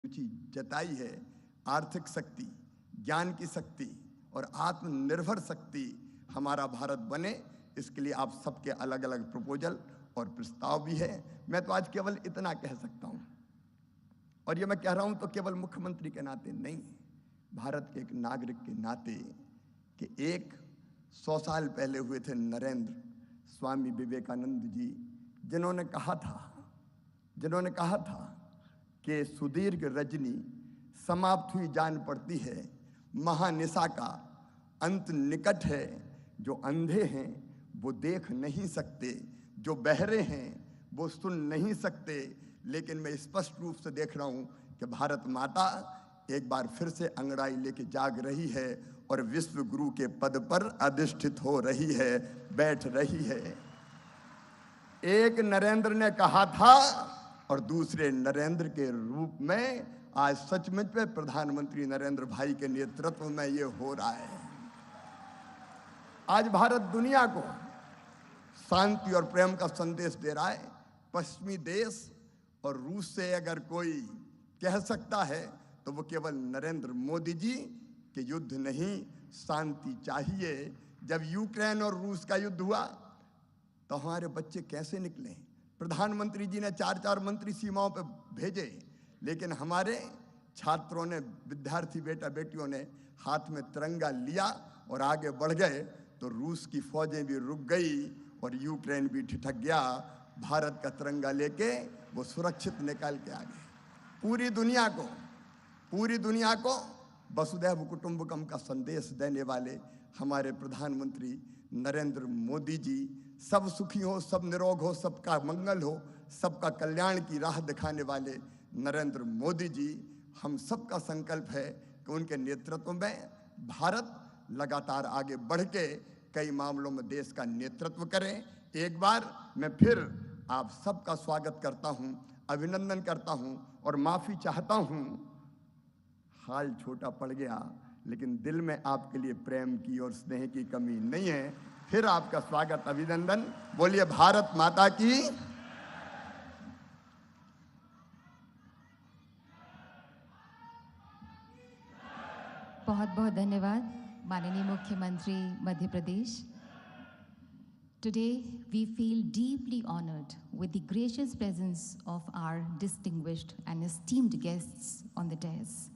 रुचि जताई है, आर्थिक शक्ति, ज्ञान की शक्ति और आत्मनिर्भर शक्ति हमारा भारत बने, इसके लिए आप सबके अलग अलग प्रपोजल और प्रस्ताव भी है। मैं तो आज केवल इतना कह सकता हूं, और ये मैं कह रहा हूं तो केवल मुख्यमंत्री के नाते नहीं, भारत के एक नागरिक के नाते, कि 100 साल पहले हुए थे नरेंद्र स्वामी विवेकानंद जी, जिन्होंने कहा था कि सुदीर्घ रजनी समाप्त हुई जान पड़ती है, महानिशा का अंत निकट है, जो अंधे हैं वो देख नहीं सकते, जो बहरे हैं वो सुन नहीं सकते, लेकिन मैं स्पष्ट रूप से देख रहा हूं कि भारत माता एक बार फिर से अंगड़ाई लेके जाग रही है और विश्व गुरु के पद पर अधिष्ठित हो रही है, बैठ रही है। एक नरेंद्र ने कहा था और दूसरे नरेंद्र के रूप में आज सचमुच में प्रधानमंत्री नरेंद्र भाई के नेतृत्व में ये हो रहा है। आज भारत दुनिया को शांति और प्रेम का संदेश दे रहा है। पश्चिमी देश और रूस से अगर कोई कह सकता है तो वो केवल नरेंद्र मोदी जी कि युद्ध नहीं, शांति चाहिए। जब यूक्रेन और रूस का युद्ध हुआ तो हमारे बच्चे कैसे निकले? प्रधानमंत्री जी ने 4 मंत्री सीमाओं पर भेजे, लेकिन हमारे छात्रों ने, विद्यार्थी बेटा बेटियों ने हाथ में तिरंगा लिया और आगे बढ़ गए, तो रूस की फौजें भी रुक गई और यूक्रेन भी ठिठक गया। भारत का तिरंगा लेके वो सुरक्षित निकाल के आ गए। पूरी दुनिया को वसुधैव कुटुंबकम का संदेश देने वाले हमारे प्रधानमंत्री नरेंद्र मोदी जी, सब सुखी हो, सब निरोग हो, सबका मंगल हो, सबका कल्याण की राह दिखाने वाले नरेंद्र मोदी जी, हम सबका संकल्प है कि उनके नेतृत्व में भारत लगातार आगे बढ़ के कई मामलों में देश का नेतृत्व करे। एक बार मैं फिर आप सबका स्वागत करता हूं, अभिनंदन करता हूं और माफी चाहता हूं। हाल छोटा पड़ गया, लेकिन दिल में आपके लिए प्रेम की और स्नेह की कमी नहीं है। फिर आपका स्वागत, अभिनंदन। बोलिए भारत माता की। बहुत बहुत धन्यवाद माननीय मुख्यमंत्री Madhya Pradesh. Today we feel deeply honored with the gracious presence of our distinguished and esteemed guests on the dais.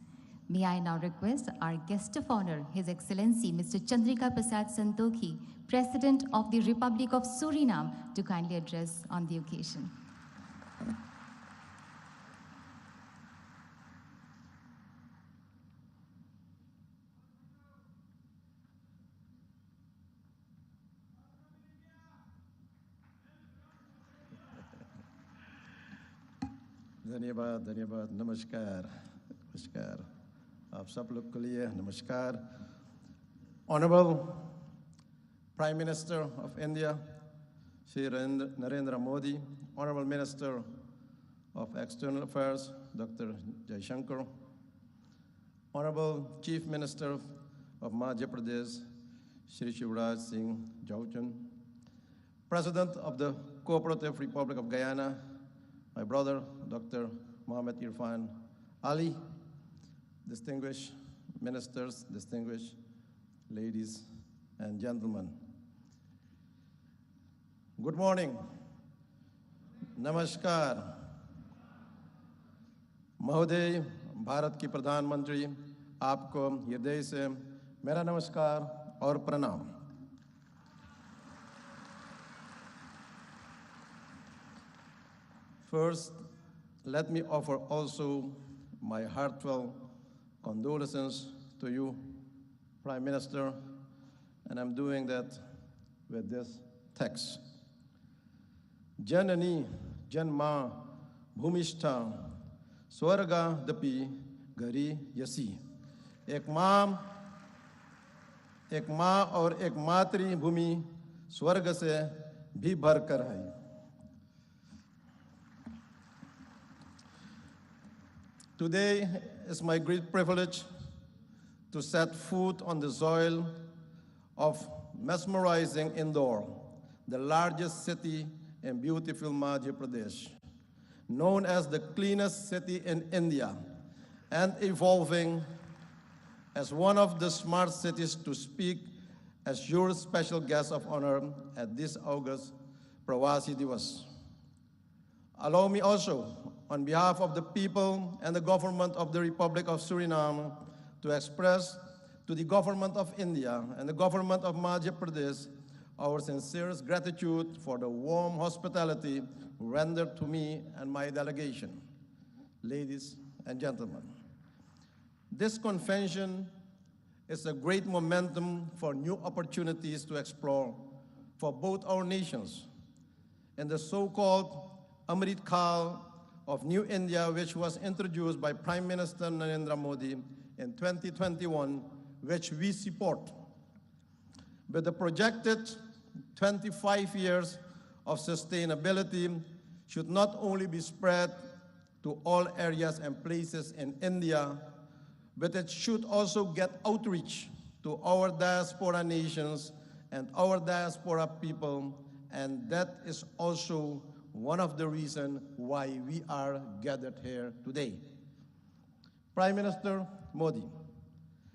May I now request our guest of honor, His Excellency Mr. Chandrika Prasad Santokhi, President of the Republic of Suriname, to kindly address on the occasion. धन्यवाद। नमस्कार। आप सब लोग के लिए नमस्कार। Honorable Prime Minister of India, Shri Narendra Modi, Honorable Minister of External Affairs, Dr. Jaishankar, Honorable Chief Minister of Madhya Pradesh, Shri Shivraj Singh Chauhan, President of the Cooperative Republic of Guyana, my brother, Dr. Mohammed Irfan Ali, distinguished ministers, distinguished ladies and gentlemen. Good morning. नमस्कार। महोदय, भारत की प्रधानमंत्री, आपको हृदय से मेरा नमस्कार और प्रणाम। First, let me offer also my heartfelt condolences to you, Prime Minister, and I'm doing that with this text. Janani Janma Bhumishta Swarga Dapi Gari Yasi. एक माँ और एक मातृभूमि स्वर्ग से भी भरकर है। Today is my great privilege to set foot on the soil of mesmerizing Indore, the largest city in beautiful Madhya Pradesh. Known as the cleanest city in India, and evolving as one of the smart cities to speak as your special guest of honor at this August Pravasi Divas. Allow me also, on behalf of the people and the government of the Republic of Suriname, to express to the government of India and the government of Madhya Pradesh our sincerest gratitude for the warm hospitality rendered to me and my delegation. Ladies and gentlemen, this convention is a great momentum for new opportunities to explore for both our nations. In the so-called Amrit Kal of New India, which was introduced by Prime Minister Narendra Modi in 2021, which we support. With the projected 25 years of sustainability should not only be spread to all areas and places in India, but it should also get outreach to our diaspora nations and our diaspora people, and that is also one of the reasons why we are gathered here today. Prime Minister Modi,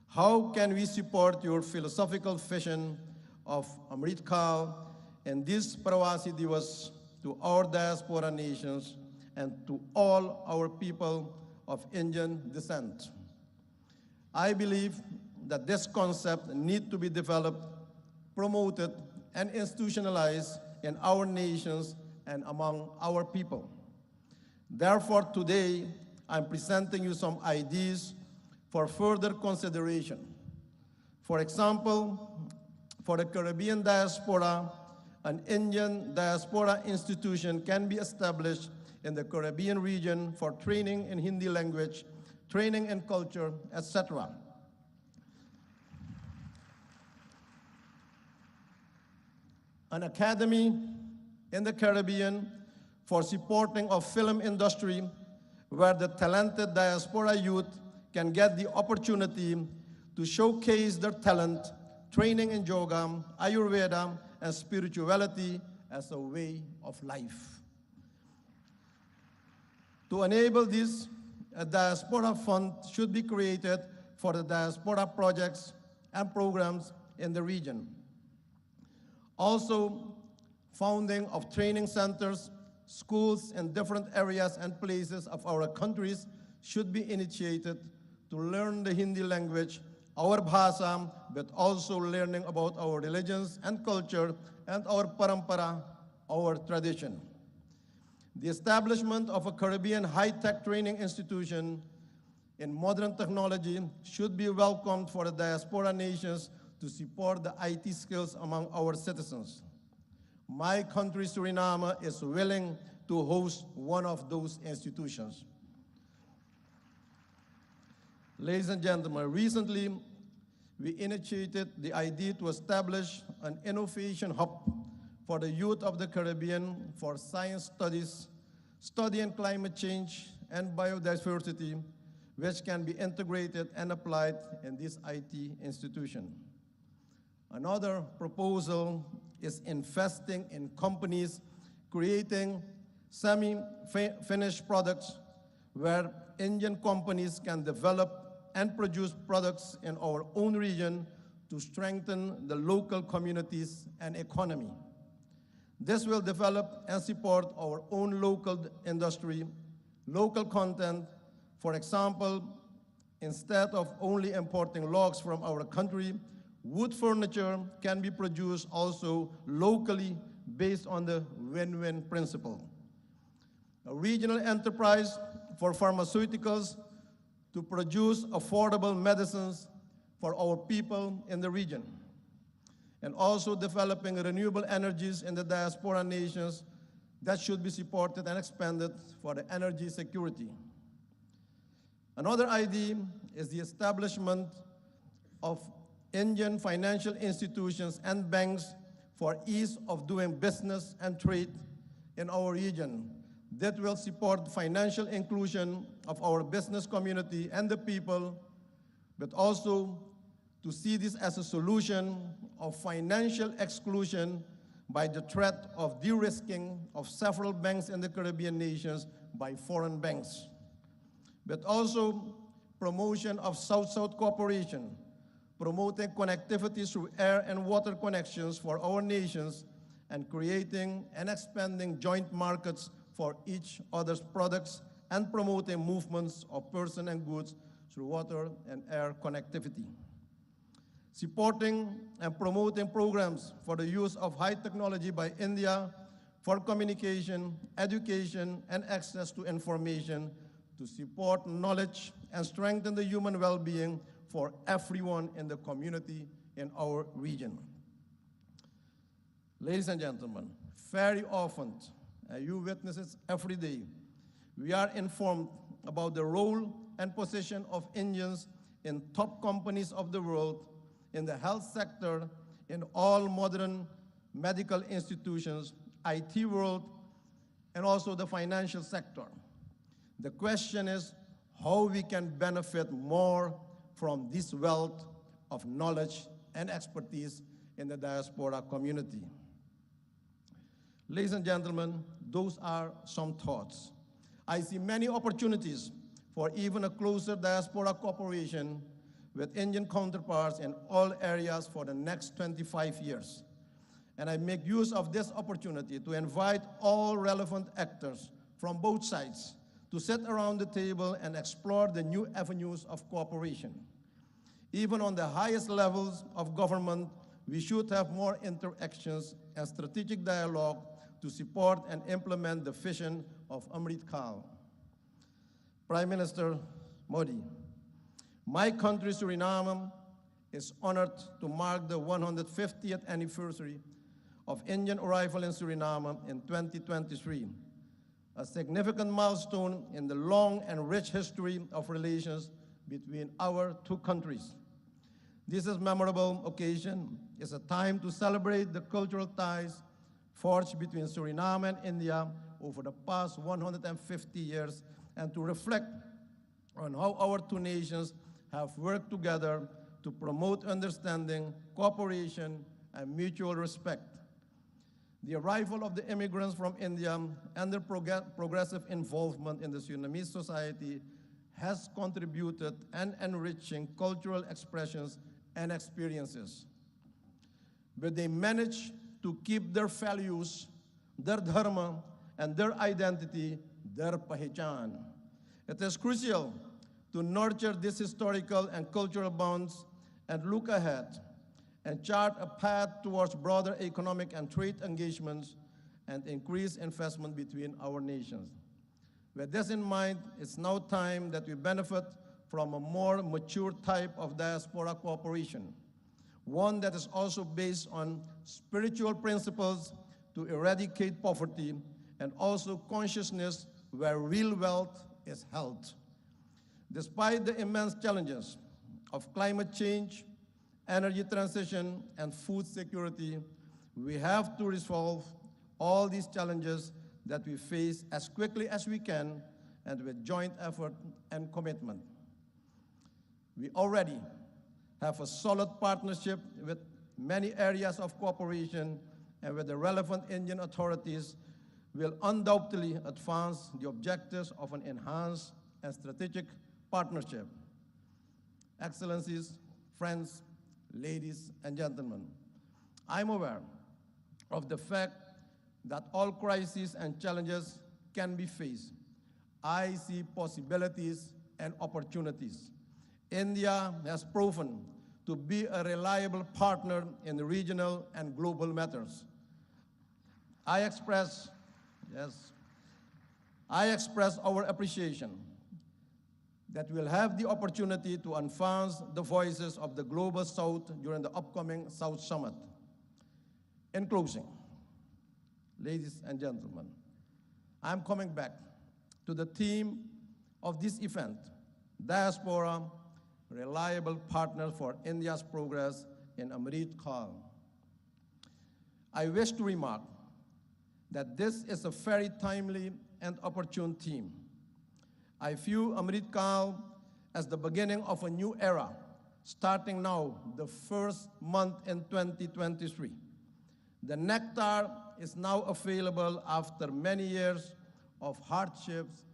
how can we support your philosophical vision of Amrit Kal and this Pravasi Divas to our diaspora nations and to all our people of Indian descent? I believe that this concept needs to be developed, promoted, and institutionalized in our nations and among our people. Therefore, today, I'm presenting you some ideas for further consideration. For example, for the Caribbean diaspora, an Indian diaspora institution can be established in the Caribbean region for training in Hindi language, training in culture, etc. An academy in the Caribbean for supporting of film industry where the talented diaspora youth can get the opportunity to showcase their talent, training in yoga, Ayurveda, and spirituality as a way of life. To enable this, a diaspora fund should be created for the diaspora projects and programs in the region. Also, founding of training centers, schools in different areas and places of our countries should be initiated to learn the Hindi language, our bhasha, but also learning about our religions and culture and our parampara, our tradition. The establishment of a Caribbean high-tech training institution in modern technology should be welcomed for the diaspora nations to support the IT skills among our citizens. My country, Suriname, is willing to host one of those institutions. Ladies and gentlemen, recently we initiated the idea to establish an innovation hub for the youth of the Caribbean for science studies, studying climate change and biodiversity, which can be integrated and applied in this IT institution. Another proposal is investing in companies creating semi-finished products where Indian companies can develop and produce products in our own region to strengthen the local communities and economy. This will develop and support our own local industry, local content. For example, instead of only importing logs from our country, wood furniture can be produced also locally based on the win-win principle. A regional enterprise for pharmaceuticals to produce affordable medicines for our people in the region, and also developing renewable energies in the diaspora nations that should be supported and expanded for the energy security. Another idea is the establishment of Indian financial institutions and banks for ease of doing business and trade in our region that will support financial inclusion of our business community and the people, but also to see this as a solution of financial exclusion by the threat of de-risking of several banks in the Caribbean nations by foreign banks, but also promotion of South-South cooperation, promoting connectivity through air and water connections for our nations, and creating and expanding joint markets for each other's products, and promoting movements of persons and goods through water and air connectivity. Supporting and promoting programs for the use of high technology by India for communication, education, and access to information to support knowledge and strengthen the human well-being for everyone in the community in our region. Ladies and gentlemen, very often, and you witness it every day, we are informed about the role and position of Indians in top companies of the world, in the health sector, in all modern medical institutions, IT world, and also the financial sector. The question is how we can benefit more from this wealth of knowledge and expertise in the diaspora community. Ladies and gentlemen, those are some thoughts. I see many opportunities for even a closer diaspora cooperation with Indian counterparts in all areas for the next 25 years. And I make use of this opportunity to invite all relevant actors from both sides to sit around the table and explore the new avenues of cooperation. Even on the highest levels of government, we should have more interactions and strategic dialogue to support and implement the vision of Amrit Kaal. Prime Minister Modi, my country, Suriname, is honored to mark the 150th anniversary of Indian arrival in Suriname in 2023, a significant milestone in the long and rich history of relations between our two countries. This is a memorable occasion. It's a time to celebrate the cultural ties forged between Suriname and India over the past 150 years, and to reflect on how our two nations have worked together to promote understanding, cooperation, and mutual respect. The arrival of the immigrants from India and their progressive involvement in the Surinamese society has contributed and enriching cultural expressions and experiences. But they managed to keep their values, their dharma, and their identity, their pahichan. It is crucial to nurture these historical and cultural bonds and look ahead and chart a path towards broader economic and trade engagements and increased investment between our nations. With this in mind, it's now time that we benefit from a more mature type of diaspora cooperation, one that is also based on spiritual principles to eradicate poverty and also consciousness where real wealth is held. Despite the immense challenges of climate change, energy transition, and food security, we have to resolve all these challenges that we face as quickly as we can and with joint effort and commitment. We already have a solid partnership with many areas of cooperation, and with the relevant Indian authorities will undoubtedly advance the objectives of an enhanced and strategic partnership. Excellencies, friends, ladies and gentlemen, I'm aware of the fact that all crises and challenges can be faced. I see possibilities and opportunities. India has proven to be a reliable partner in the regional and global matters. I express our appreciation that we'll have the opportunity to advance the voices of the Global South during the upcoming South Summit. In closing, ladies and gentlemen, I'm coming back to the theme of this event, Diaspora, reliable partner for India's progress in Amrit Kaal. I wish to remark that this is a very timely and opportune theme. I view Amrit Kaal as the beginning of a new era, starting now, the first month in 2023. The nectar is now available after many years of hardships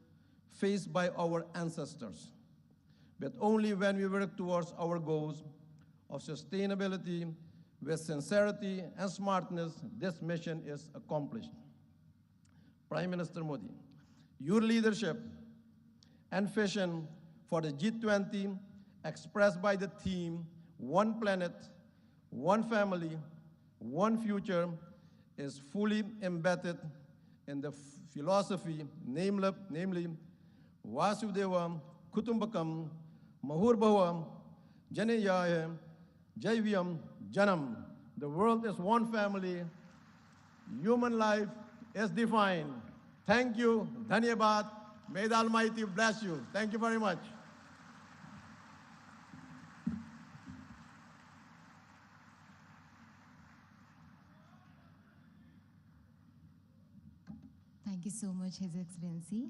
faced by our ancestors. but only when we work towards our goals of sustainability with sincerity and smartness, this mission is accomplished. Prime Minister Modi, your leadership and vision for the G20 expressed by the theme, One Planet, One Family, One Future, is fully embedded in the philosophy, namely Vasudeva Kutumbakam Mahurbhava Janeyaya Jaivyam Janam. The world is one family. Human life is defined. Thank you. Dhanyabad. May the Almighty bless you. Thank you very much. Thank you so much, His Excellency.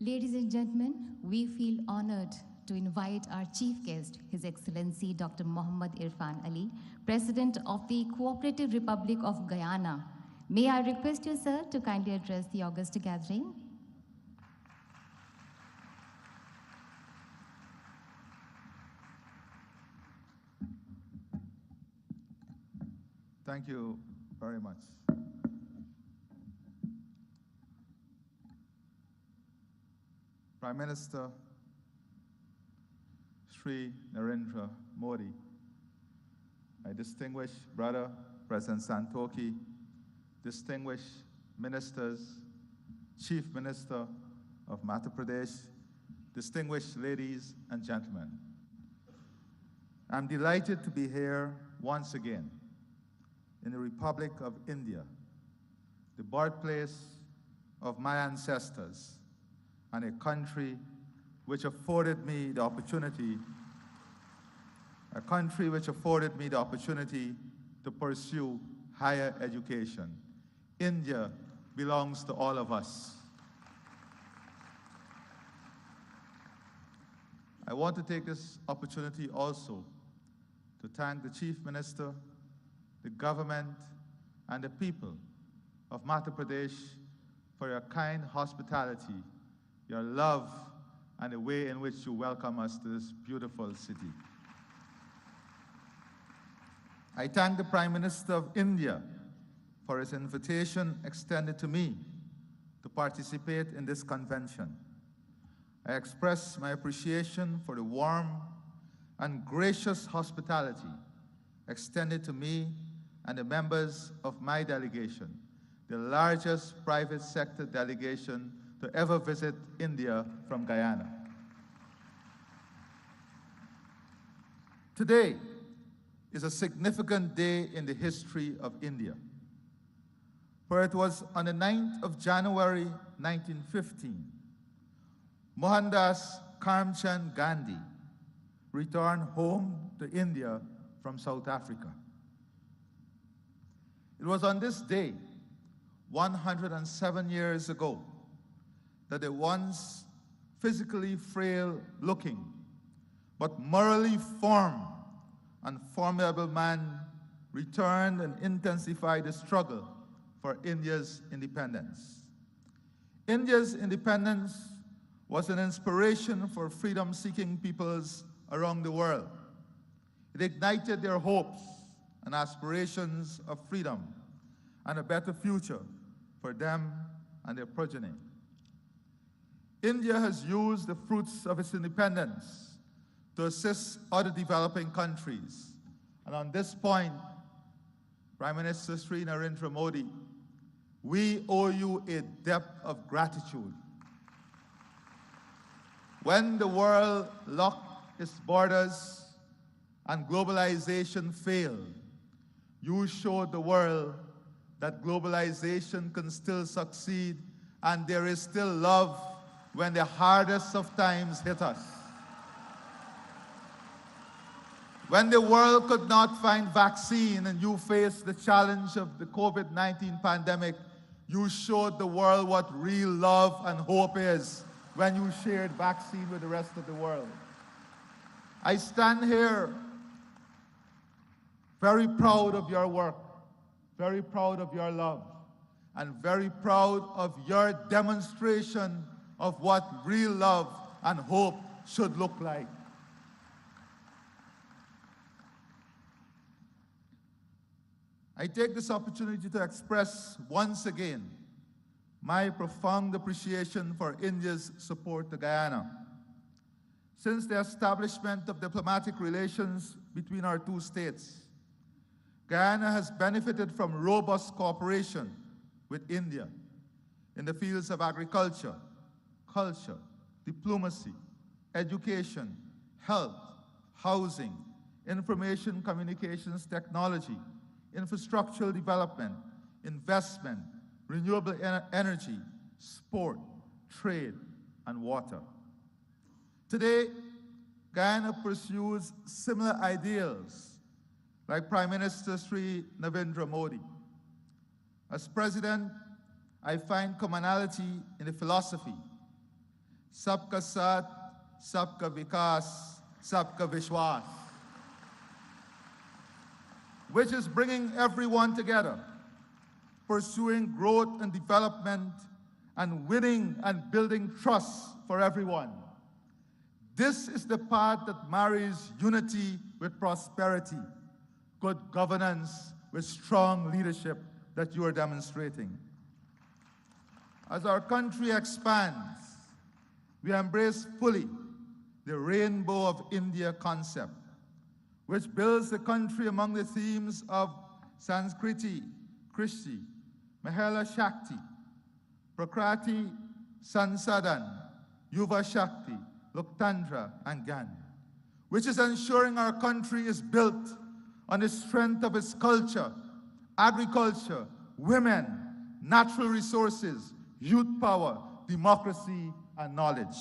Ladies and gentlemen, we feel honored to invite our chief guest, His Excellency Dr. Muhammad Irfan Ali, President of the Cooperative Republic of Guyana. May I request you, sir, to kindly address the august gathering? Thank you very much. Prime Minister Shri Narendra Modi, my distinguished brother, President Santoki, distinguished ministers, Chief Minister of Madhya Pradesh, distinguished ladies and gentlemen. I'm delighted to be here once again in the Republic of India, the birthplace of my ancestors, and a country which afforded me the opportunity, to pursue higher education. India belongs to all of us. I want to take this opportunity also to thank the Chief Minister, the government, and the people of Madhya Pradesh for your kind hospitality, your love, and the way in which you welcome us to this beautiful city. I thank the Prime Minister of India for his invitation extended to me to participate in this convention. I express my appreciation for the warm and gracious hospitality extended to me and the members of my delegation, the largest private sector delegation to ever visit India from Guyana. Today is a significant day in the history of India, for it was on the 9th of January 1915, Mohandas Karamchand Gandhi returned home to India from South Africa. It was on this day, 107 years ago, that the once physically frail-looking but morally firm and formidable man returned and intensified the struggle for India's independence. India's independence was an inspiration for freedom-seeking peoples around the world. It ignited their hopes and aspirations of freedom and a better future for them and their progeny. India has used the fruits of its independence to assist other developing countries. And on this point, Prime Minister Shri Narendra Modi, we owe you a debt of gratitude. When the world locked its borders and globalization failed, you showed the world that globalization can still succeed and there is still love when the hardest of times hit us. When the world could not find vaccine and you faced the challenge of the COVID-19 pandemic, you showed the world what real love and hope is when you shared vaccine with the rest of the world. I stand here very proud of your work, very proud of your love, and very proud of your demonstration of what real love and hope should look like. I take this opportunity to express once again my profound appreciation for India's support to Guyana. Since the establishment of diplomatic relations between our two states, Guyana has benefited from robust cooperation with India in the fields of agriculture, culture, diplomacy, education, health, housing, information communications technology, infrastructural development, investment, renewable energy, sport, trade, and water. Today, Guyana pursues similar ideals like Prime Minister Sri Narendra Modi. As president, I find commonality in the philosophy, Sabka Saath, Sabka Vikas, Sabka Vishwas, which is bringing everyone together, pursuing growth and development, and winning and building trust for everyone. This is the path that marries unity with prosperity, good governance with strong leadership that you are demonstrating. As our country expands, we embrace fully the Rainbow of India concept, which builds the country among the themes of Sanskriti, Krishti, Mahela Shakti, Prakriti, Sansadan, Yuva Shakti, Loktandra, and Gyan, which is ensuring our country is built on the strength of its culture, agriculture, women, natural resources, youth power, democracy, and knowledge.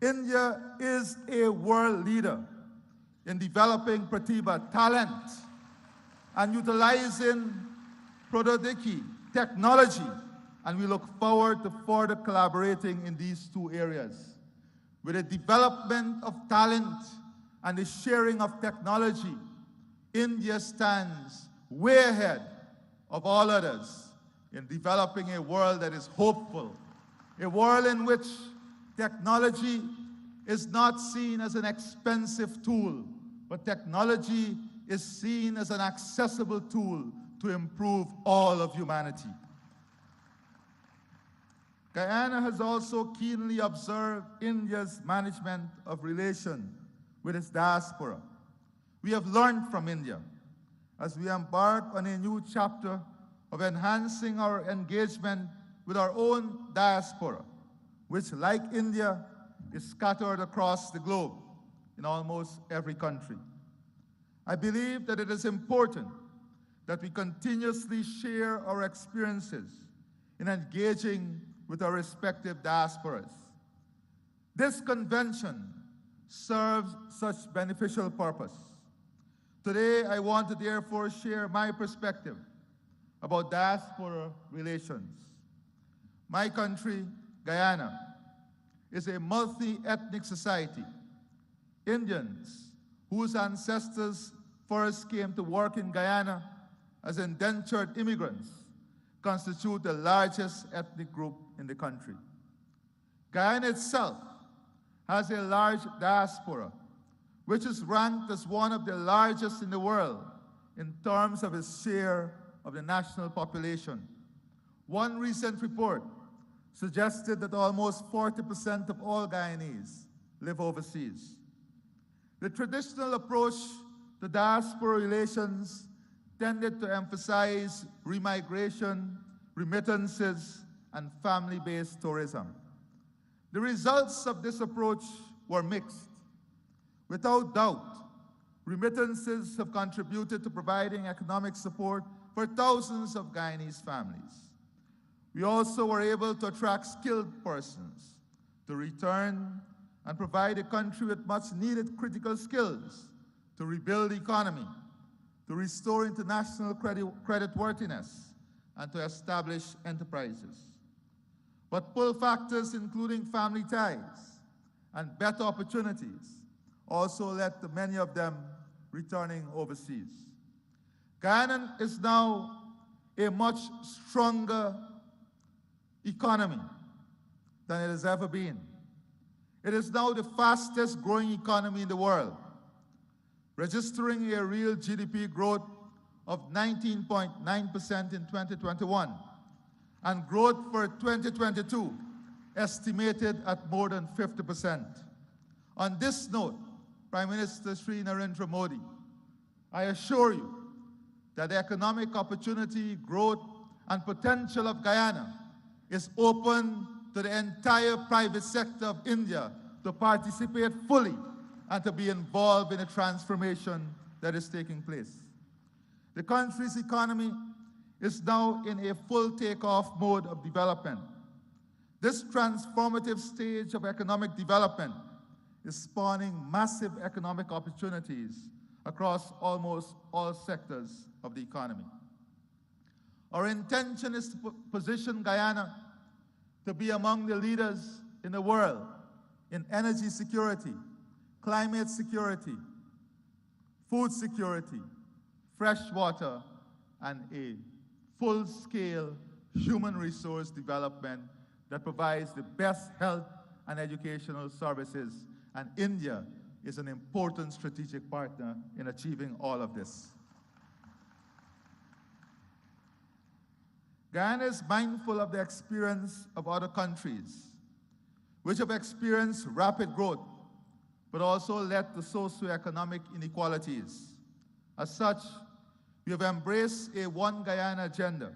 India is a world leader in developing Pratibha, talent, and utilizing Prododiki, technology, and we look forward to further collaborating in these two areas. With the development of talent and the sharing of technology, India stands way ahead of all others in developing a world that is hopeful, a world in which technology is not seen as an expensive tool, but technology is seen as an accessible tool to improve all of humanity. Guyana has also keenly observed India's management of relations with its diaspora. We have learned from India as we embark on a new chapter of enhancing our engagement with our own diaspora, which, like India, is scattered across the globe in almost every country. I believe that it is important that we continuously share our experiences in engaging with our respective diasporas. This convention serves such beneficial purpose. Today, I want to therefore share my perspective about diaspora relations. My country, Guyana, is a multi-ethnic society. Indians, whose ancestors first came to work in Guyana as indentured immigrants, constitute the largest ethnic group in the country. Guyana itself has a large diaspora, which is ranked as one of the largest in the world in terms of its share of the national population. One recent report suggested that almost 40% of all Guyanese live overseas. The traditional approach to diaspora relations tended to emphasize remigration, remittances, and family-based tourism. The results of this approach were mixed. Without doubt, remittances have contributed to providing economic support for thousands of Guyanese families. We also were able to attract skilled persons to return and provide the country with much-needed critical skills to rebuild the economy, to restore international creditworthiness, and to establish enterprises. But pull factors including family ties and better opportunities also led to many of them returning overseas. Guyana is now a much stronger economy than it has ever been. It is now the fastest growing economy in the world, registering a real GDP growth of 19.9% in 2021, and growth for 2022 estimated at more than 50%. On this note, Prime Minister Sri Narendra Modi, I assure you that the economic opportunity, growth, and potential of Guyana is open to the entire private sector of India to participate fully and to be involved in the transformation that is taking place. The country's economy is now in a full takeoff mode of development. This transformative stage of economic development is spawning massive economic opportunities across almost all sectors of the economy. Our intention is to position Guyana to be among the leaders in the world in energy security, climate security, food security, fresh water, and a full-scale human resource development that provides the best health and educational services, and India is an important strategic partner in achieving all of this. Guyana is mindful of the experience of other countries, which have experienced rapid growth, but also led to socioeconomic inequalities. As such, we have embraced a One Guyana agenda,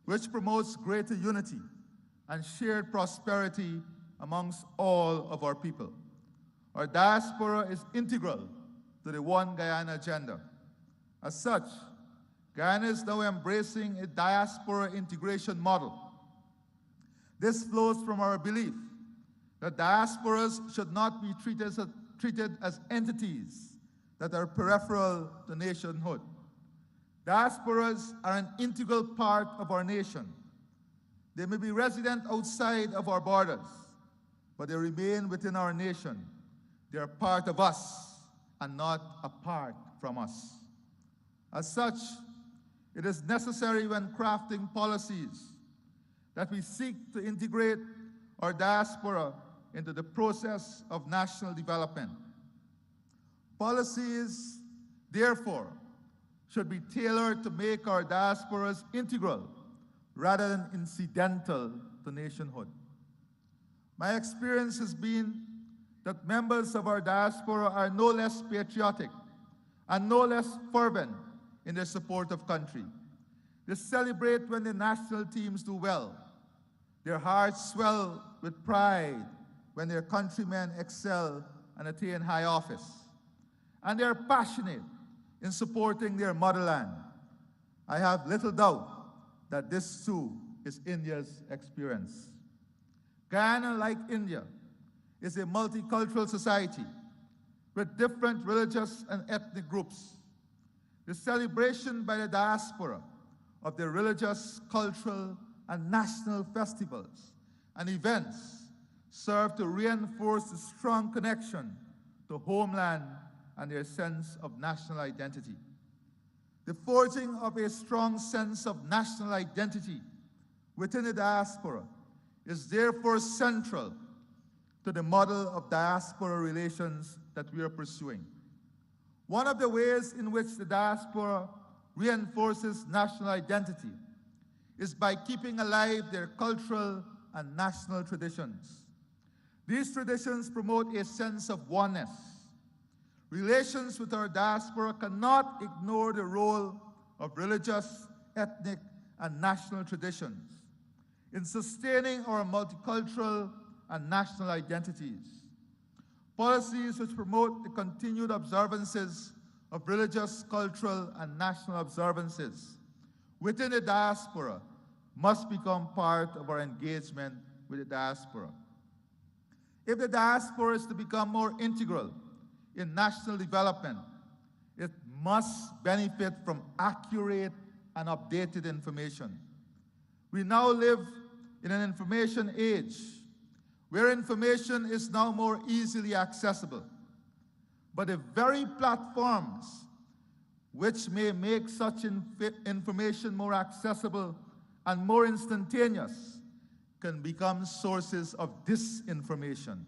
which promotes greater unity and shared prosperity amongst all of our people. Our diaspora is integral to the One Guyana agenda. As such, Guyana is now embracing a diaspora integration model. This flows from our belief that diasporas should not be treated as entities that are peripheral to nationhood. Diasporas are an integral part of our nation. They may be resident outside of our borders, but they remain within our nation. They are part of us and not apart from us. As such, it is necessary when crafting policies that we seek to integrate our diaspora into the process of national development. Policies, therefore, should be tailored to make our diasporas integral rather than incidental to nationhood. My experience has been that members of our diaspora are no less patriotic and no less fervent in their support of country. They celebrate when the national teams do well. Their hearts swell with pride when their countrymen excel and attain high office. And they are passionate in supporting their motherland. I have little doubt that this too is India's experience. Guyana, like India, is a multicultural society with different religious and ethnic groups. The celebration by the diaspora of their religious, cultural, and national festivals and events serve to reinforce the strong connection to homeland and their sense of national identity. The forging of a strong sense of national identity within the diaspora is therefore central to the model of diaspora relations that we are pursuing. One of the ways in which the diaspora reinforces national identity is by keeping alive their cultural and national traditions. These traditions promote a sense of oneness. Relations with our diaspora cannot ignore the role of religious, ethnic, and national traditions in sustaining our multicultural and national identities. Policies which promote the continued observances of religious, cultural, and national observances within the diaspora must become part of our engagement with the diaspora. If the diaspora is to become more integral in national development, it must benefit from accurate and updated information. We now live in an information age where information is now more easily accessible. But the very platforms which may make such information more accessible and more instantaneous can become sources of disinformation.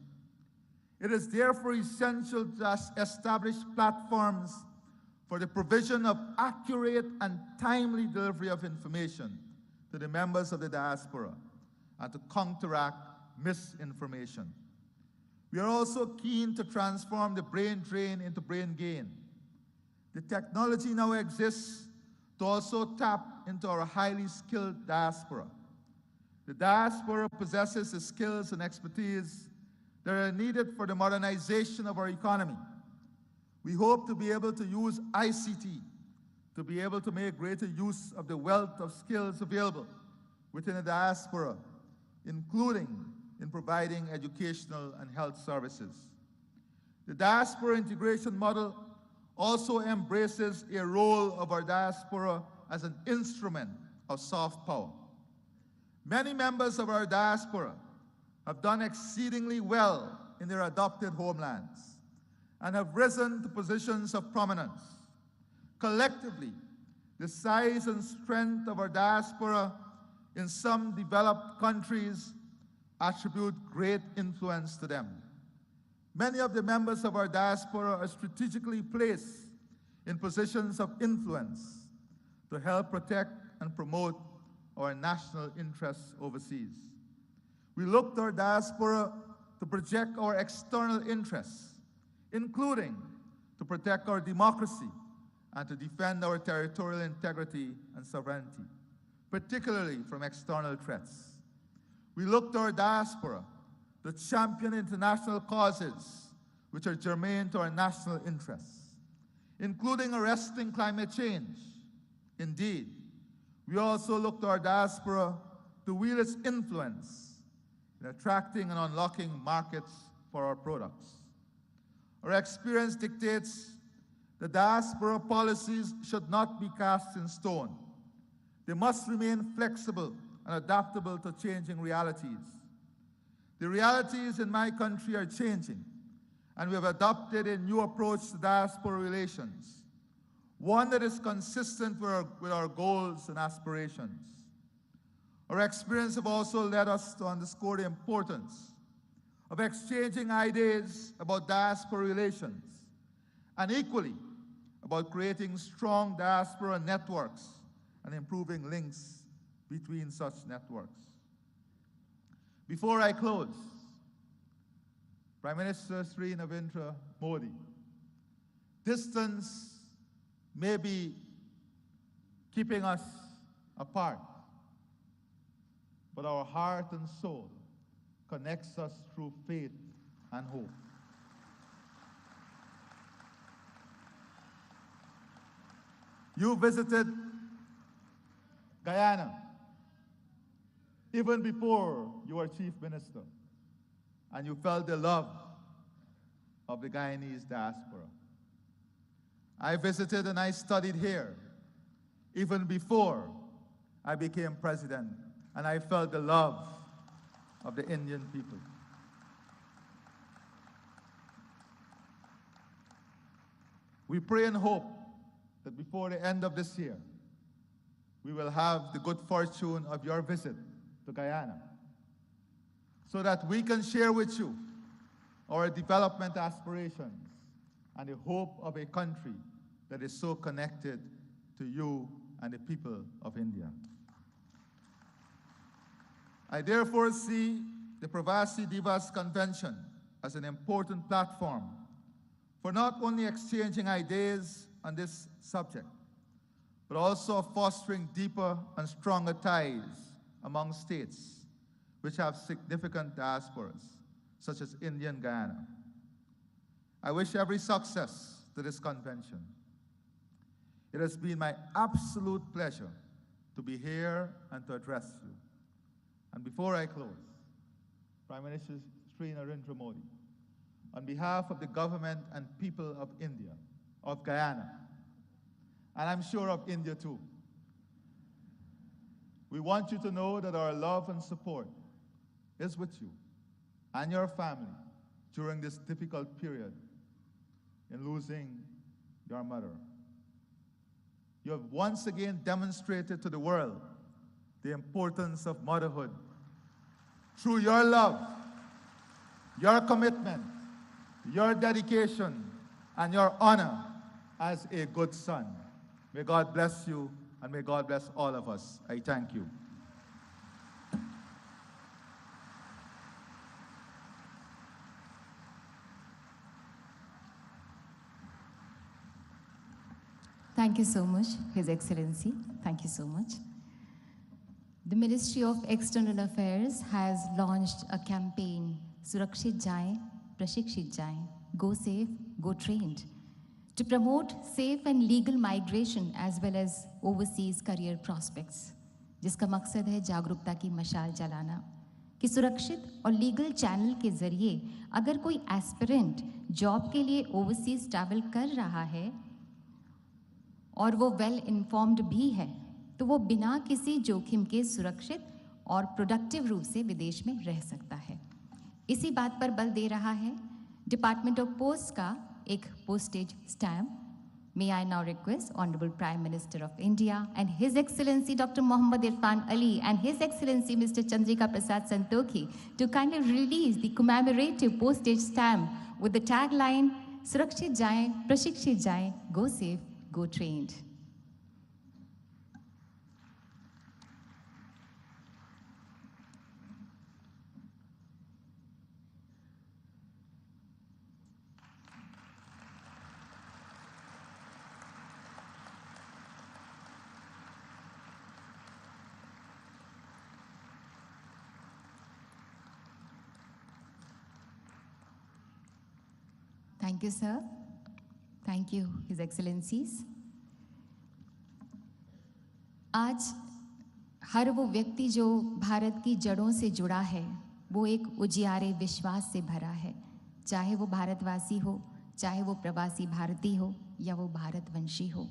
It is therefore essential to establish platforms for the provision of accurate and timely delivery of information to the members of the diaspora and to counteract misinformation. We are also keen to transform the brain drain into brain gain. The technology now exists to also tap into our highly skilled diaspora. The diaspora possesses the skills and expertise that are needed for the modernization of our economy. We hope to be able to use ICT to be able to make greater use of the wealth of skills available within the diaspora, including in providing educational and health services. The diaspora integration model also embraces a role of our diaspora as an instrument of soft power. Many members of our diaspora have done exceedingly well in their adopted homelands and have risen to positions of prominence. Collectively, the size and strength of our diaspora in some developed countries attribute great influence to them. Many of the members of our diaspora are strategically placed in positions of influence to help protect and promote our national interests overseas. We look to our diaspora to project our external interests, including to protect our democracy and to defend our territorial integrity and sovereignty, particularly from external threats. We look to our diaspora to champion international causes which are germane to our national interests, including arresting climate change. Indeed, we also look to our diaspora to wield its influence in attracting and unlocking markets for our products. Our experience dictates that diaspora policies should not be cast in stone. They must remain flexible and adaptable to changing realities. The realities in my country are changing, and we have adopted a new approach to diaspora relations, one that is consistent with our goals and aspirations. Our experience have also led us to underscore the importance of exchanging ideas about diaspora relations, and equally about creating strong diaspora networks and improving links between such networks. Before I close, Prime Minister Sri Narendra Modi, distance may be keeping us apart, but our heart and soul connects us through faith and hope. You visited Guyana even before you were Chief Minister, and you felt the love of the Guyanese diaspora. I visited and I studied here even before I became president, and I felt the love of the Indian people. We pray and hope that before the end of this year, we will have the good fortune of your visit to Guyana, so that we can share with you our development aspirations and the hope of a country that is so connected to you and the people of India. I therefore see the Pravasi Divas Convention as an important platform for not only exchanging ideas on this subject, but also fostering deeper and stronger ties among states which have significant diasporas, such as India and Guyana. I wish every success to this convention. It has been my absolute pleasure to be here and to address you. And before I close, Prime Minister Sri Narendra Modi, on behalf of the government and people of India, of Guyana, and I'm sure of India too, we want you to know that our love and support is with you and your family during this difficult period in losing your mother. You have once again demonstrated to the world the importance of motherhood through your love, your commitment, your dedication, and your honor as a good son. May God bless you, and may God bless all of us. I thank you. Thank you so much, His Excellency. Thank you so much. The Ministry of External Affairs has launched a campaign, Surakshit Jaye, Prashikshit Jaye, Go Safe, Go Trained, to promote safe and legal migration as well as overseas career prospects, जिसका मकसद है जागरूकता की मशाल जलाना कि सुरक्षित और लीगल चैनल के जरिए अगर कोई एस्पिरेंट जॉब के लिए ओवरसीज ट्रैवल कर रहा है और वो वेल इन्फॉर्म्ड भी है तो वो बिना किसी जोखिम के सुरक्षित और प्रोडक्टिव रूप से विदेश में रह सकता है। इसी बात पर बल दे रहा है डिपार्टमेंट ऑफ पोस्ट का एक postage stamp. May I now request Honorable Prime Minister of India and His Excellency Dr. Mohammad Irfan Ali and His Excellency Mr. Chandrika Prasad Santokhi to kindly release the commemorative postage stamp with the tagline, Surakshit Jaye, Prashikshit Jaye, Go Safe, Go Trained. Thank you, sir. Thank you, His Excellencies. आज हर वो व्यक्ति जो भारत की जड़ों से जुड़ा है वो एक उजियारे विश्वास से भरा है, चाहे वो भारतवासी हो, चाहे वो प्रवासी भारतीय हो या वो भारतवंशी हो।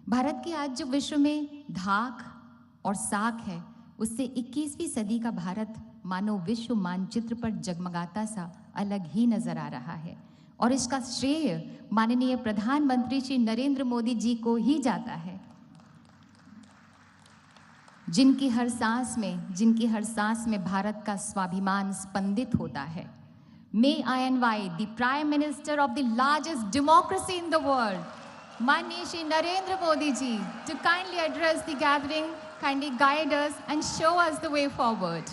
भारत की आज जो विश्व में धाक और साख है उससे 21वीं सदी का भारत मानो विश्व मानचित्र पर जगमगाता सा अलग ही नजर आ रहा है और इसका श्रेय माननीय प्रधानमंत्री श्री नरेंद्र मोदी जी को ही जाता है, जिनकी हर सांस में भारत का स्वाभिमान स्पंदित होता है। May I invite the Prime Minister of the largest democracy in the world, माननीय Shri Narendra Modi ji, to kindly address the gathering, kindly guide us and show us the way forward.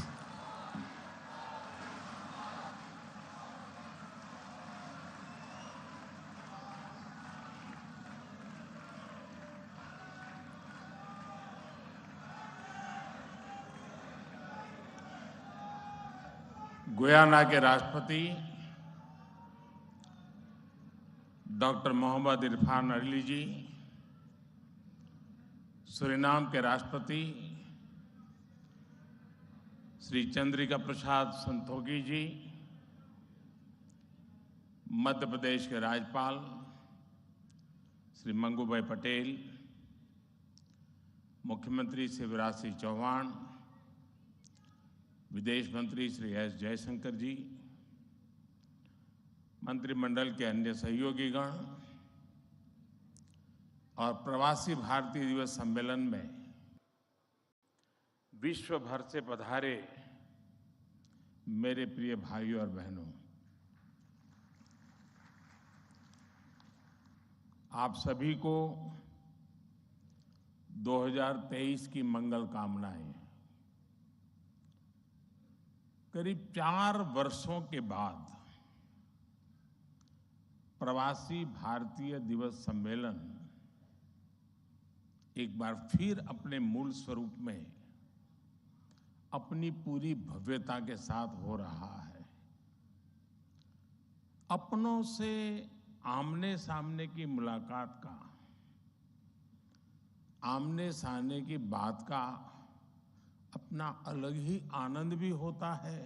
Guyana के राष्ट्रपति डॉक्टर मोहम्मद इरफान अली जी, सूरीनाम के राष्ट्रपति श्री चंद्रिका प्रसाद संतोखी जी, मध्य प्रदेश के राज्यपाल श्री मंगूभाई पटेल, मुख्यमंत्री शिवराज सिंह चौहान, विदेश मंत्री श्री एस जयशंकर जी, मंत्रिमंडल के अन्य सहयोगीगण और प्रवासी भारतीय दिवस सम्मेलन में विश्व भर से पधारे मेरे प्रिय भाइयों और बहनों, आप सभी को 2023 की मंगल कामनाएं। करीब 4 वर्षों के बाद प्रवासी भारतीय दिवस सम्मेलन एक बार फिर अपने मूल स्वरूप में अपनी पूरी भव्यता के साथ हो रहा है। अपनों से आमने सामने की मुलाकात का, आमने सामने की बात का अपना अलग ही आनंद भी होता है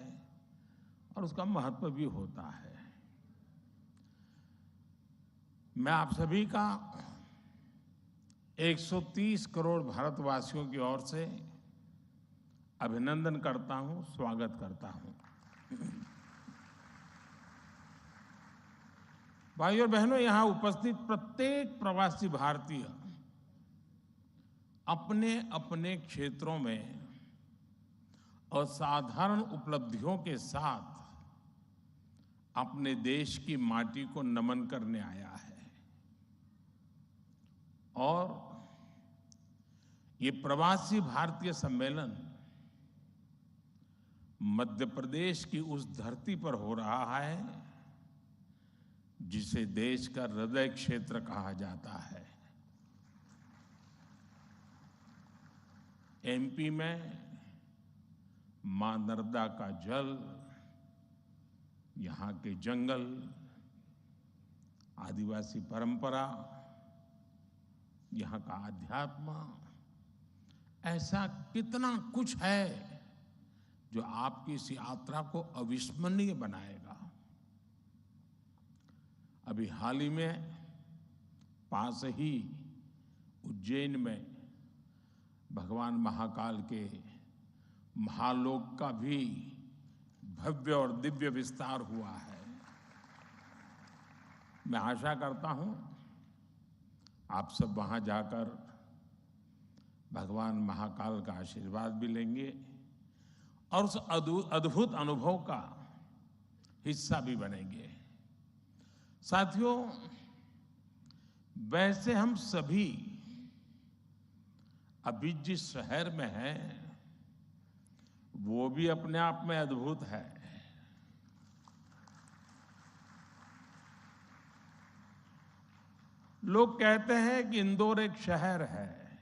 और उसका महत्व भी होता है। मैं आप सभी का 130 करोड़ भारतवासियों की ओर से अभिनंदन करता हूं, स्वागत करता हूं। भाइयों और बहनों, यहां उपस्थित प्रत्येक प्रवासी भारतीय अपने अपने क्षेत्रों में असाधारण उपलब्धियों के साथ अपने देश की माटी को नमन करने आया है। और ये प्रवासी भारतीय सम्मेलन मध्य प्रदेश की उस धरती पर हो रहा है जिसे देश का हृदय क्षेत्र कहा जाता है। एमपी में मां नर्मदा का जल, यहाँ के जंगल, आदिवासी परंपरा, यहाँ का अध्यात्म, ऐसा कितना कुछ है जो आपकी इस यात्रा को अविस्मरणीय बनाएगा। अभी हाल ही में पास ही उज्जैन में भगवान महाकाल के महालोक का भी भव्य और दिव्य विस्तार हुआ है। मैं आशा करता हूं आप सब वहां जाकर भगवान महाकाल का आशीर्वाद भी लेंगे और उस अद्भुत अनुभव का हिस्सा भी बनेंगे। साथियों, वैसे हम सभी अभी जिस शहर में हैं वो भी अपने आप में अद्भुत है। लोग कहते हैं कि इंदौर एक शहर है,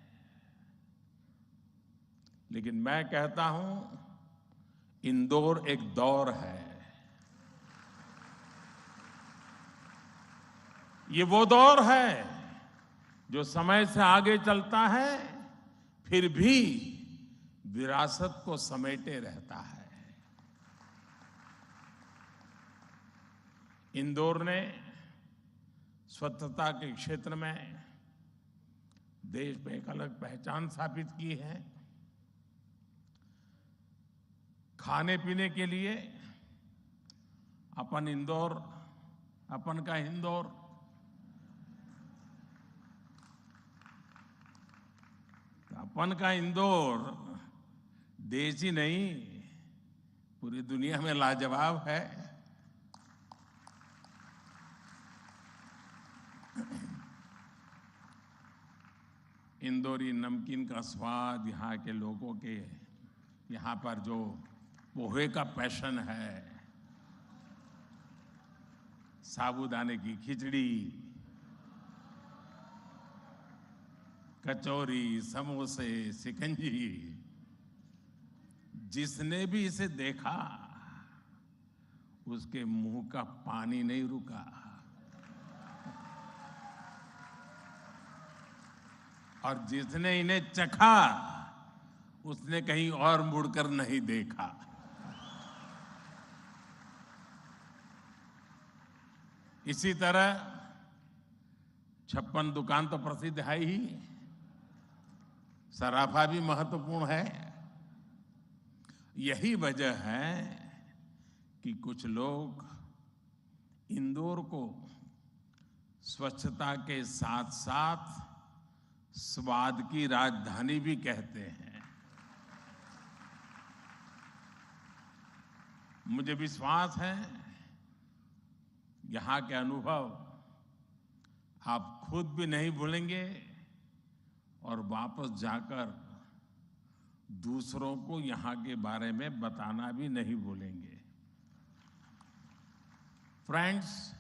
लेकिन मैं कहता हूं इंदौर एक दौर है। ये वो दौर है जो समय से आगे चलता है फिर भी विरासत को समेटे रहता है। इंदौर ने स्वच्छता के क्षेत्र में देश में एक अलग पहचान स्थापित की है। खाने पीने के लिए अपन इंदौर, अपन का इंदौर, अपन का इंदौर देश ही नहीं पूरी दुनिया में लाजवाब है। इंदौरी नमकीन का स्वाद, यहाँ के लोगों के यहाँ पर जो पोहे का पैशन है, साबूदाने की खिचड़ी, कचौरी, समोसे, शिकंजी, जिसने भी इसे देखा उसके मुंह का पानी नहीं रुका। और जिसने इन्हें चखा उसने कहीं और मुड़कर नहीं देखा। इसी तरह 56 दुकान तो प्रसिद्ध है ही, सराफा भी महत्वपूर्ण है। यही वजह है कि कुछ लोग इंदौर को स्वच्छता के साथ साथ स्वाद की राजधानी भी कहते हैं। मुझे विश्वास है यहाँ के अनुभव आप खुद भी नहीं भूलेंगे और वापस जाकर दूसरों को यहाँ के बारे में बताना भी नहीं भूलेंगे। फ्रेंड्स,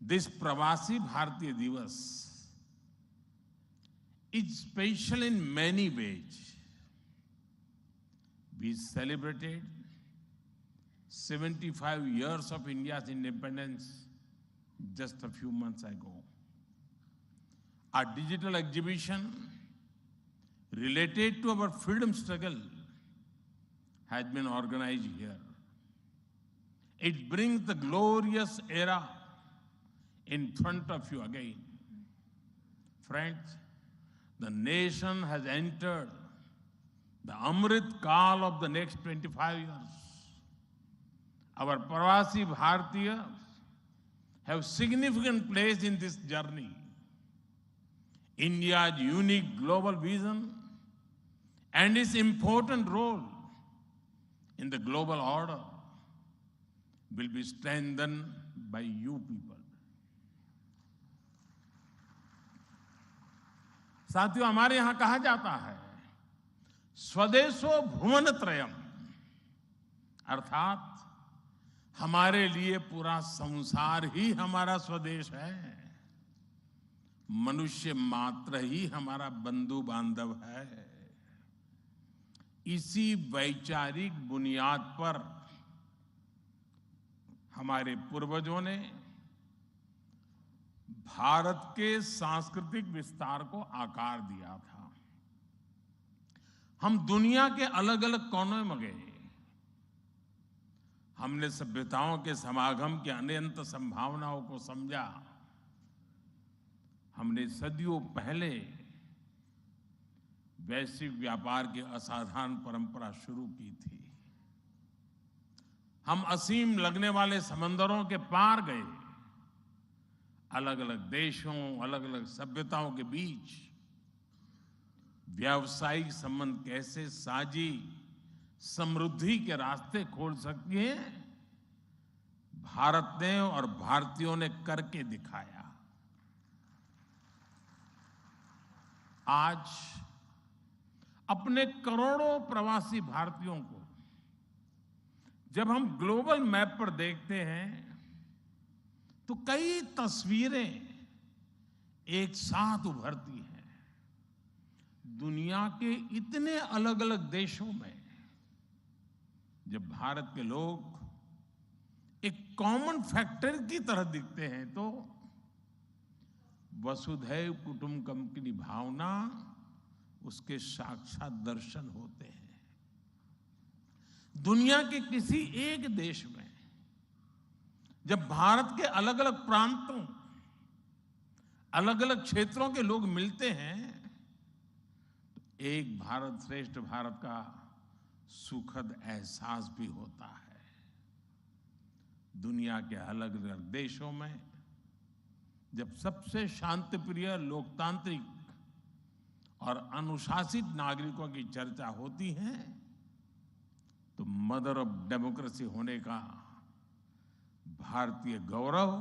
दिस प्रवासी भारतीय दिवस is special in many ways. We celebrated 75 years of India's independence just a few months ago. Our digital exhibition related to our freedom struggle has been organized here. It brings the glorious era in front of you again. Friends, the nation has entered the Amrit Kaal of the next 25 years. Our Pravasi Bharatiya have significant place in this journey. India's unique global vision and its important role in the global order will be strengthened by you people. साथियों, हमारे यहां कहा जाता है स्वदेशो भुवनत्रयम, अर्थात हमारे लिए पूरा संसार ही हमारा स्वदेश है। मनुष्य मात्र ही हमारा बंधु बांधव है। इसी वैचारिक बुनियाद पर हमारे पूर्वजों ने भारत के सांस्कृतिक विस्तार को आकार दिया था। हम दुनिया के अलग अलग कोनों में गए। हमने सभ्यताओं के समागम की अनंत संभावनाओं को समझा। हमने सदियों पहले वैश्विक व्यापार की असाधारण परंपरा शुरू की थी। हम असीम लगने वाले समंदरों के पार गए। अलग अलग देशों, अलग अलग सभ्यताओं के बीच व्यावसायिक संबंध कैसे साझी समृद्धि के रास्ते खोल सकती है, भारत ने और भारतीयों ने करके दिखाया। आज अपने करोड़ों प्रवासी भारतीयों को जब हम ग्लोबल मैप पर देखते हैं तो कई तस्वीरें एक साथ उभरती हैं। दुनिया के इतने अलग अलग देशों में जब भारत के लोग एक कॉमन फैक्टर की तरह दिखते हैं तो वसुधैव कुटुंबकम की भावना उसके साक्षात दर्शन होते हैं। दुनिया के किसी एक देश में जब भारत के अलग अलग प्रांतों, अलग अलग क्षेत्रों के लोग मिलते हैं तो एक भारत श्रेष्ठ भारत का सुखद एहसास भी होता है। दुनिया के अलग अलग देशों में जब सबसे शांतिप्रिय, लोकतांत्रिक और अनुशासित नागरिकों की चर्चा होती है तो मदर ऑफ डेमोक्रेसी होने का भारतीय गौरव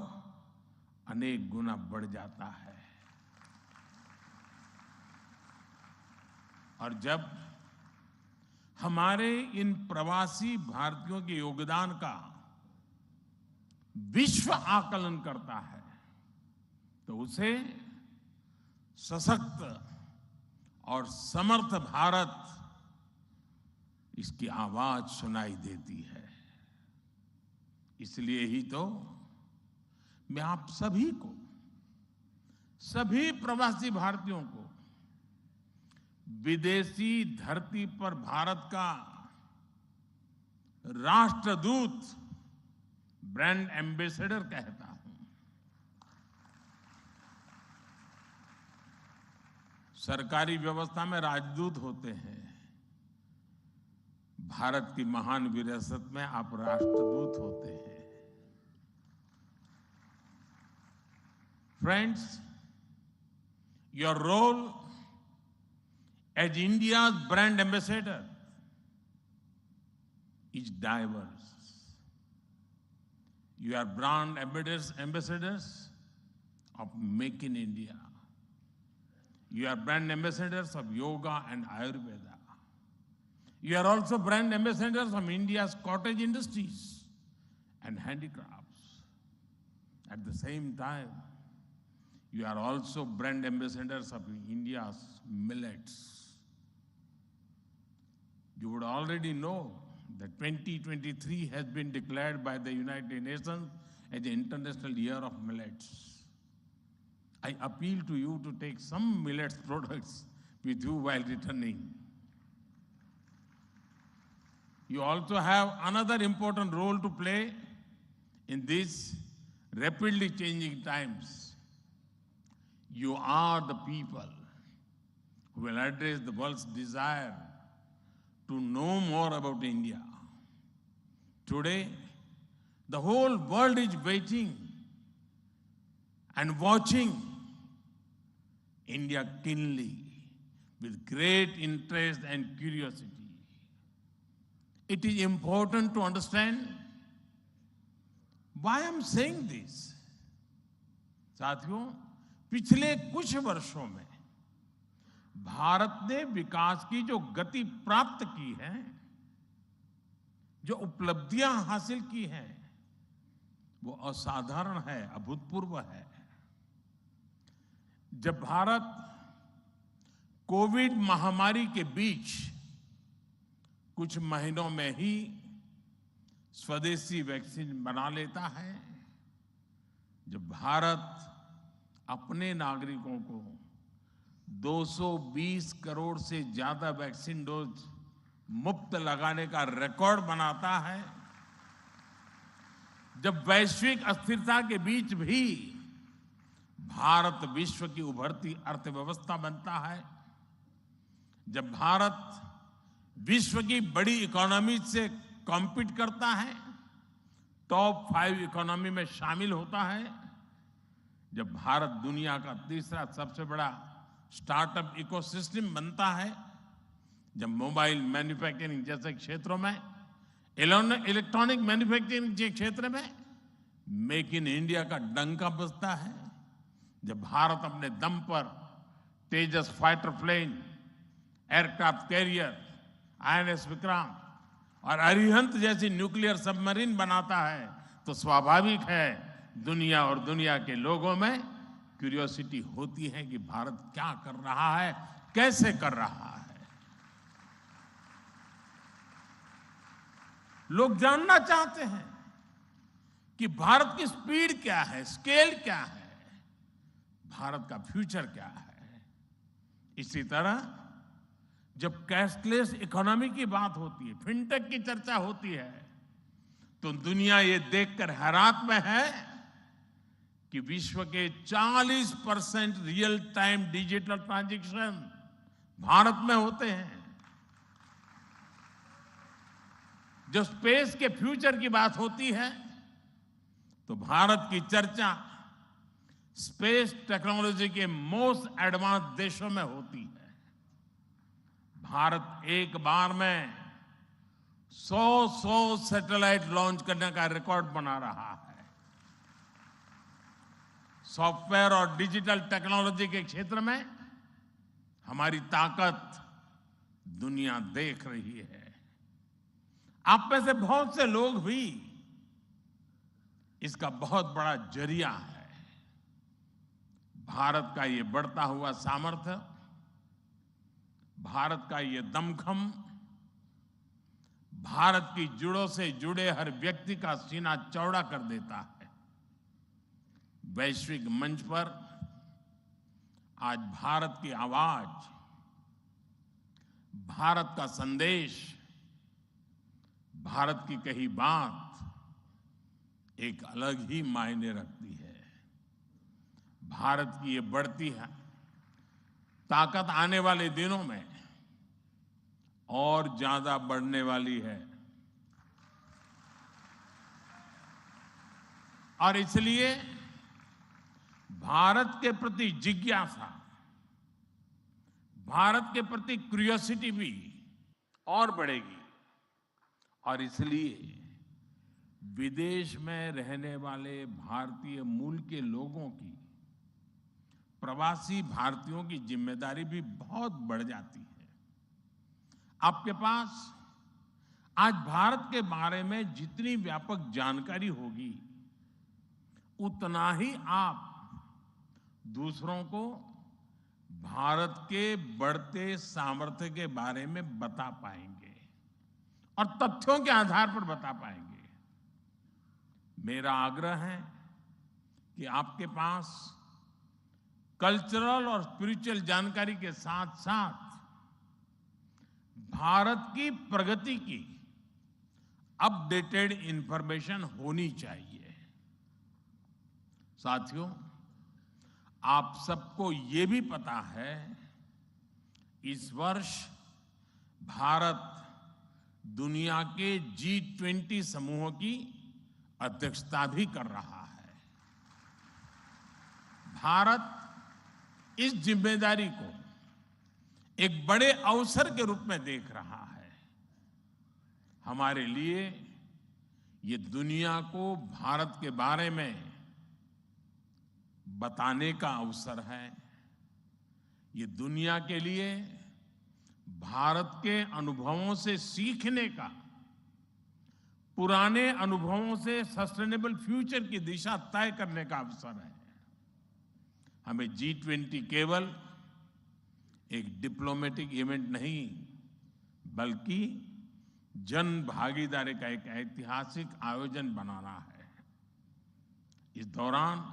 अनेक गुना बढ़ जाता है। और जब हमारे इन प्रवासी भारतीयों के योगदान का विश्व आकलन करता है तो उसे सशक्त और समर्थ भारत, इसकी आवाज सुनाई देती है। इसलिए ही तो मैं आप सभी को, सभी प्रवासी भारतीयों को विदेशी धरती पर भारत का राष्ट्रदूत, ब्रांड एम्बेसडर कहता हूं। सरकारी व्यवस्था में राजदूत होते हैं। भारत की महान विरासत में आप राष्ट्रदूत होते हैं। Friends, your role as India's brand ambassador is diverse. You are brand ambassadors of Make in India. You are brand ambassadors of yoga and Ayurveda. You are also brand ambassadors of India's cottage industries and handicrafts. At the same time, you are also brand ambassadors of India's millets. You would already know that 2023 has been declared by the United Nations as the International Year of Millets. I appeal to you to take some millets products with you while returning. You also have another important role to play in these rapidly changing times. You are the people who will address the world's desire to know more about India. Today, the whole world is waiting and watching India keenly with great interest and curiosity. It is important to understand Why I'm saying this? साथियों, पिछले कुछ वर्षों में भारत ने विकास की जो गति प्राप्त की है, जो उपलब्धियां हासिल की हैं, वो असाधारण है, अभूतपूर्व है। जब भारत कोविड महामारी के बीच कुछ महीनों में ही स्वदेशी वैक्सीन बना लेता है, जब भारत अपने नागरिकों को 220 करोड़ से ज्यादा वैक्सीन डोज मुफ्त लगाने का रिकॉर्ड बनाता है, जब वैश्विक अस्थिरता के बीच भी भारत विश्व की उभरती अर्थव्यवस्था बनता है, जब भारत विश्व की बड़ी इकोनॉमी से कॉम्पीट करता है, टॉप 5 इकोनॉमी में शामिल होता है, जब भारत दुनिया का तीसरा सबसे बड़ा स्टार्टअप इकोसिस्टम बनता है, जब मोबाइल मैन्युफैक्चरिंग जैसे क्षेत्रों में, इलेक्ट्रॉनिक मैन्युफैक्चरिंग के क्षेत्र में मेक इन इंडिया का डंका बजता है, जब भारत अपने दम पर Tejas fighter plane, aircraft carrier, INS Vikrant और अरिहंत जैसी न्यूक्लियर सबमरीन बनाता है, तो स्वाभाविक है दुनिया और दुनिया के लोगों में क्यूरियोसिटी होती है कि भारत क्या कर रहा है, कैसे कर रहा है। लोग जानना चाहते हैं कि भारत की स्पीड क्या है, स्केल क्या है, भारत का फ्यूचर क्या है। इसी तरह जब कैशलेस इकोनॉमी की बात होती है, फिनटेक की चर्चा होती है, तो दुनिया ये देखकर हैरान में है कि विश्व के 40% real time digital transaction Bharat में होते हैं। जब स्पेस के फ्यूचर की बात होती है, तो भारत की चर्चा स्पेस टेक्नोलॉजी के मोस्ट एडवांस देशों में होती है। भारत एक बार में 100 सैटेलाइट लॉन्च करने का रिकॉर्ड बना रहा है। सॉफ्टवेयर और डिजिटल टेक्नोलॉजी के क्षेत्र में हमारी ताकत दुनिया देख रही है। आप में से बहुत से लोग भी इसका बहुत बड़ा जरिया है। भारत का ये बढ़ता हुआ सामर्थ्य, भारत का ये दमखम, भारत की जड़ों से जुड़े हर व्यक्ति का सीना चौड़ा कर देता है। वैश्विक मंच पर आज भारत की आवाज, भारत का संदेश, भारत की कही बात एक अलग ही मायने रखती है। भारत की ये बढ़ती है ताकत आने वाले दिनों में और ज्यादा बढ़ने वाली है, और इसलिए भारत के प्रति जिज्ञासा, भारत के प्रति क्यूरियोसिटी भी और बढ़ेगी। और इसलिए विदेश में रहने वाले भारतीय मूल के लोगों की, प्रवासी भारतीयों की जिम्मेदारी भी बहुत बढ़ जाती है। आपके पास आज भारत के बारे में जितनी व्यापक जानकारी होगी, उतना ही आप दूसरों को भारत के बढ़ते सामर्थ्य के बारे में बता पाएंगे और तथ्यों के आधार पर बता पाएंगे। मेरा आग्रह है कि आपके पास कल्चरल और स्पिरिचुअल जानकारी के साथ साथ भारत की प्रगति की अपडेटेड इंफॉर्मेशन होनी चाहिए। साथियों, आप सबको ये भी पता है, इस वर्ष भारत दुनिया के G20 समूहों की अध्यक्षता भी कर रहा है। भारत इस जिम्मेदारी को एक बड़े अवसर के रूप में देख रहा है। हमारे लिए ये दुनिया को भारत के बारे में बताने का अवसर है। ये दुनिया के लिए भारत के अनुभवों से सीखने का, पुराने अनुभवों से सस्टेनेबल फ्यूचर की दिशा तय करने का अवसर है। हमें G20 केवल एक डिप्लोमेटिक इवेंट नहीं, बल्कि जन भागीदारी का एक ऐतिहासिक आयोजन बनाना है। इस दौरान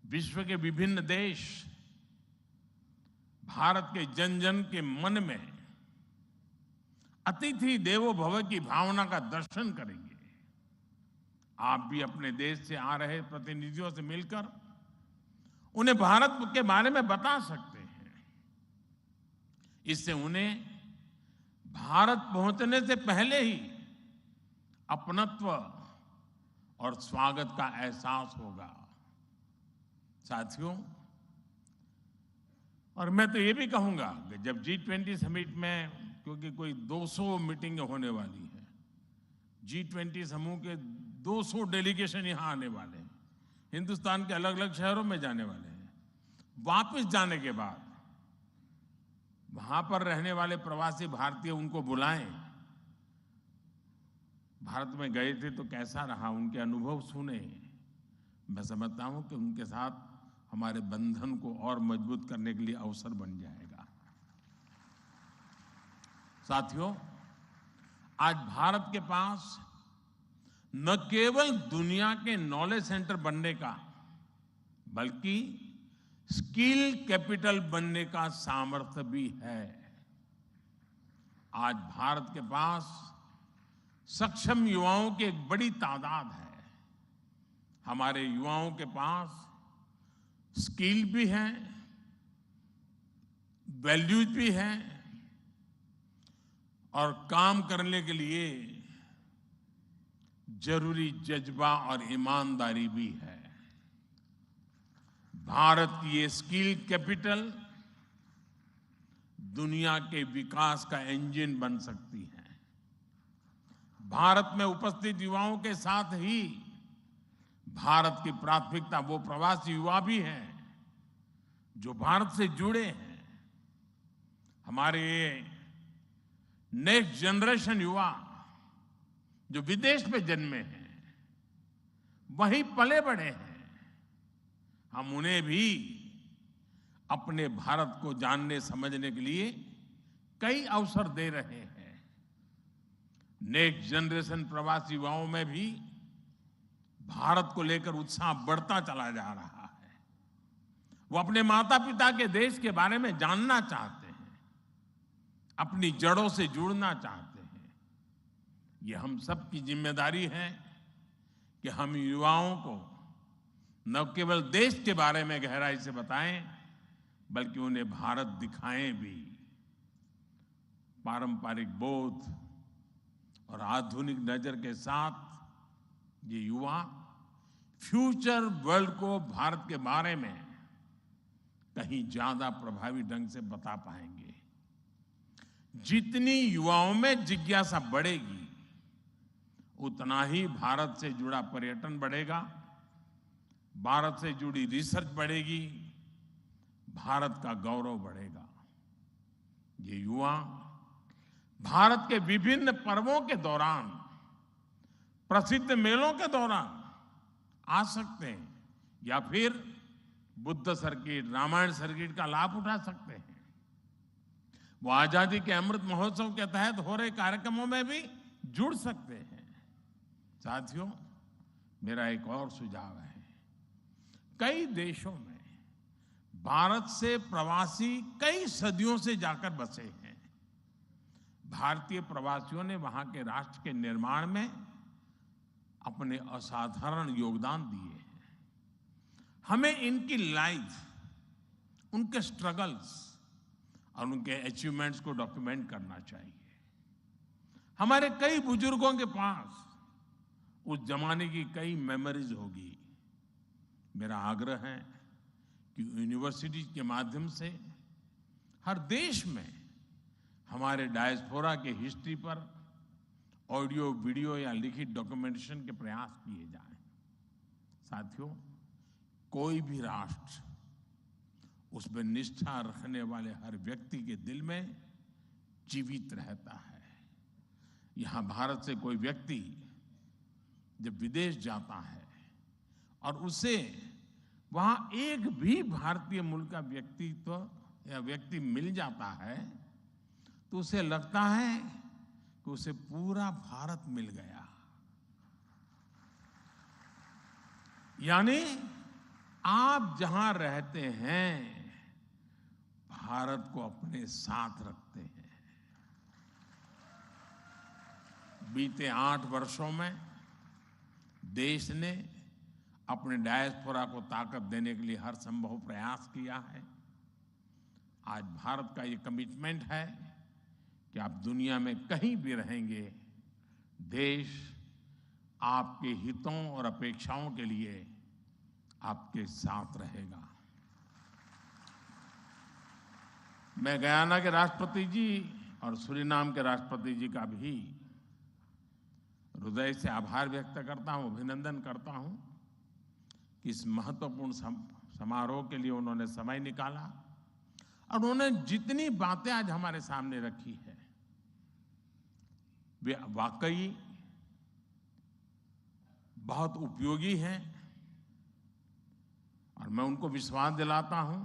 विश्व के विभिन्न देश भारत के जन जन के मन में अतिथि देवो भव की भावना का दर्शन करेंगे। आप भी अपने देश से आ रहे प्रतिनिधियों से मिलकर उन्हें भारत के बारे में बता सकते हैं। इससे उन्हें भारत पहुंचने से पहले ही अपनत्व और स्वागत का एहसास होगा। साथियों, और मैं तो ये भी कहूंगा कि जब G20 समिट में, क्योंकि कोई 200 मीटिंग होने वाली है, G20 समूह के 200 डेलीगेशन यहां आने वाले हैं, हिंदुस्तान के अलग अलग शहरों में जाने वाले हैं। वापस जाने के बाद वहां पर रहने वाले प्रवासी भारतीय उनको बुलाएं, भारत में गए थे तो कैसा रहा, उनके अनुभव सुने। मैं समझता हूं कि उनके साथ हमारे बंधन को और मजबूत करने के लिए अवसर बन जाएगा। साथियों, आज भारत के पास न केवल दुनिया के नॉलेज सेंटर बनने का, बल्कि स्किल कैपिटल बनने का सामर्थ्य भी है। आज भारत के पास सक्षम युवाओं की एक बड़ी तादाद है। हमारे युवाओं के पास स्किल भी है, वैल्यूज भी है और काम करने के लिए जरूरी जज्बा और ईमानदारी भी है। भारत की ये स्किल कैपिटल दुनिया के विकास का इंजन बन सकती है। भारत में उपस्थित युवाओं के साथ ही भारत की प्राथमिकता वो प्रवासी युवा भी हैं जो भारत से जुड़े हैं। हमारे नेक्स्ट जनरेशन युवा जो विदेश में जन्मे हैं, वहीं पले बड़े हैं, हम उन्हें भी अपने भारत को जानने समझने के लिए कई अवसर दे रहे हैं। नेक्स्ट जनरेशन प्रवासी युवाओं में भी भारत को लेकर उत्साह बढ़ता चला जा रहा है। वो अपने माता पिता के देश के बारे में जानना चाहते हैं, अपनी जड़ों से जुड़ना चाहते हैं। ये हम सब की जिम्मेदारी है कि हम युवाओं को न केवल देश के बारे में गहराई से बताएं, बल्कि उन्हें भारत दिखाएं भी। पारंपरिक बोध और आधुनिक नजर के साथ ये युवा फ्यूचर वर्ल्ड को भारत के बारे में कहीं ज्यादा प्रभावी ढंग से बता पाएंगे। जितनी युवाओं में जिज्ञासा बढ़ेगी, उतना ही भारत से जुड़ा पर्यटन बढ़ेगा, भारत से जुड़ी रिसर्च बढ़ेगी, भारत का गौरव बढ़ेगा। ये युवा भारत के विभिन्न पर्वों के दौरान, प्रसिद्ध मेलों के दौरान आ सकते हैं या फिर बुद्ध सर्किट, रामायण सर्किट का लाभ उठा सकते हैं। वो आजादी के अमृत महोत्सव के तहत हो रहे कार्यक्रमों में भी जुड़ सकते हैं। साथियों, मेरा एक और सुझाव है। कई देशों में भारत से प्रवासी कई सदियों से जाकर बसे हैं। भारतीय प्रवासियों ने वहां के राष्ट्र के निर्माण में अपने असाधारण योगदान दिए हैं। हमें इनकी लाइफ, उनके स्ट्रगल्स और उनके अचीवमेंट्स को डॉक्यूमेंट करना चाहिए। हमारे कई बुजुर्गों के पास उस जमाने की कई मेमोरीज होगी। मेरा आग्रह है कि यूनिवर्सिटी के माध्यम से हर देश में हमारे डायस्पोरा के हिस्ट्री पर ऑडियो, वीडियो या लिखित डॉक्यूमेंटेशन के प्रयास किए जाएं। साथियों, कोई भी राष्ट्र उसमें निष्ठा रखने वाले हर व्यक्ति के दिल में जीवित रहता है। यहाँ भारत से कोई व्यक्ति जब विदेश जाता है और उसे वहां एक भी भारतीय मूल का व्यक्तित्व या व्यक्ति मिल जाता है तो उसे लगता है कि उसे पूरा भारत मिल गया। यानी आप जहां रहते हैं, भारत को अपने साथ रखते हैं। बीते 8 वर्षों में देश ने अपने डायस्पोरा को ताकत देने के लिए हर संभव प्रयास किया है। आज भारत का ये कमिटमेंट है कि आप दुनिया में कहीं भी रहेंगे, देश आपके हितों और अपेक्षाओं के लिए आपके साथ रहेगा। मैं गयाना के राष्ट्रपति जी और सूरीनाम के राष्ट्रपति जी का भी हृदय से आभार व्यक्त करता हूं, अभिनंदन करता हूं कि इस महत्वपूर्ण समारोह के लिए उन्होंने समय निकाला और उन्होंने जितनी बातें आज हमारे सामने रखी है वे वाकई बहुत उपयोगी हैं। और मैं उनको विश्वास दिलाता हूं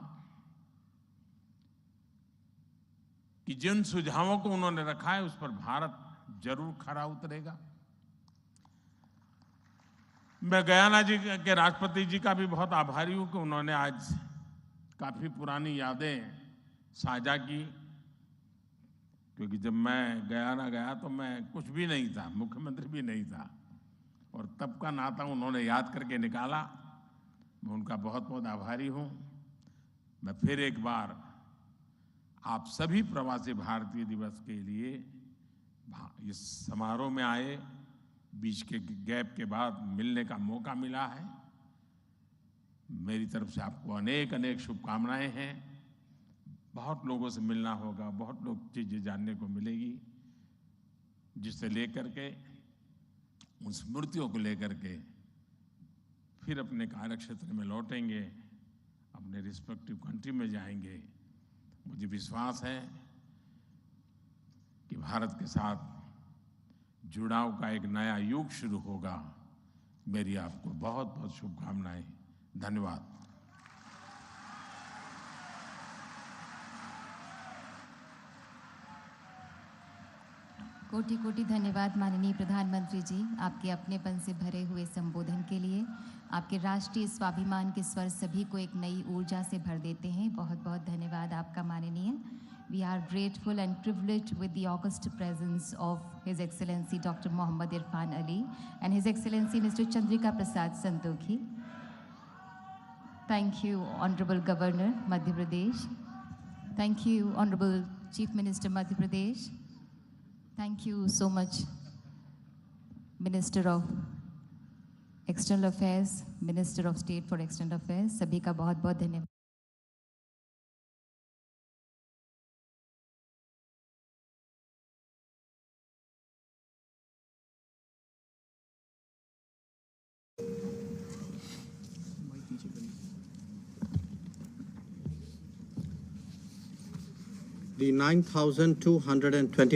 कि जिन सुझावों को उन्होंने रखा है उस पर भारत जरूर खरा उतरेगा। मैं गयाना जी के राष्ट्रपति जी का भी बहुत आभारी हूं कि उन्होंने आज काफी पुरानी यादें साझा की, क्योंकि जब मैं गयाना गया तो मैं कुछ भी नहीं था, मुख्यमंत्री भी नहीं था, और तब का नाता उन्होंने याद करके निकाला। मैं उनका बहुत बहुत आभारी हूं। मैं फिर एक बार आप सभी प्रवासी भारतीय दिवस के लिए इस समारोह में आए, बीच के गैप के बाद मिलने का मौका मिला है। मेरी तरफ से आपको अनेक अनेक शुभकामनाएं हैं। बहुत लोगों से मिलना होगा, बहुत लोग चीजें जानने को मिलेगी, जिससे लेकर के उन स्मृतियों को लेकर के फिर अपने कार्य क्षेत्र में लौटेंगे, अपने रिस्पेक्टिव कंट्री में जाएंगे। मुझे विश्वास है कि भारत के साथ जुड़ाव का एक नया युग शुरू होगा। मेरी आपको बहुत बहुत शुभकामनाएं। धन्यवाद। कोटि कोटि धन्यवाद माननीय प्रधानमंत्री जी, आपके अपनेपन से भरे हुए संबोधन के लिए। आपके राष्ट्रीय स्वाभिमान के स्वर सभी को एक नई ऊर्जा से भर देते हैं। बहुत बहुत धन्यवाद आपका माननीय। We are grateful and privileged with the august presence of His Excellency Dr. Mohammad Irfan Ali and His Excellency Mr. Chandrika Prasad Santokhi. Thank you, Honorable Governor, Madhya Pradesh. Thank you, Honorable Chief Minister, Madhya Pradesh. Thank you so much, Minister of External Affairs, Minister of State for External Affairs. सभी का बहुत बहुत धन्यवाद। The 9,220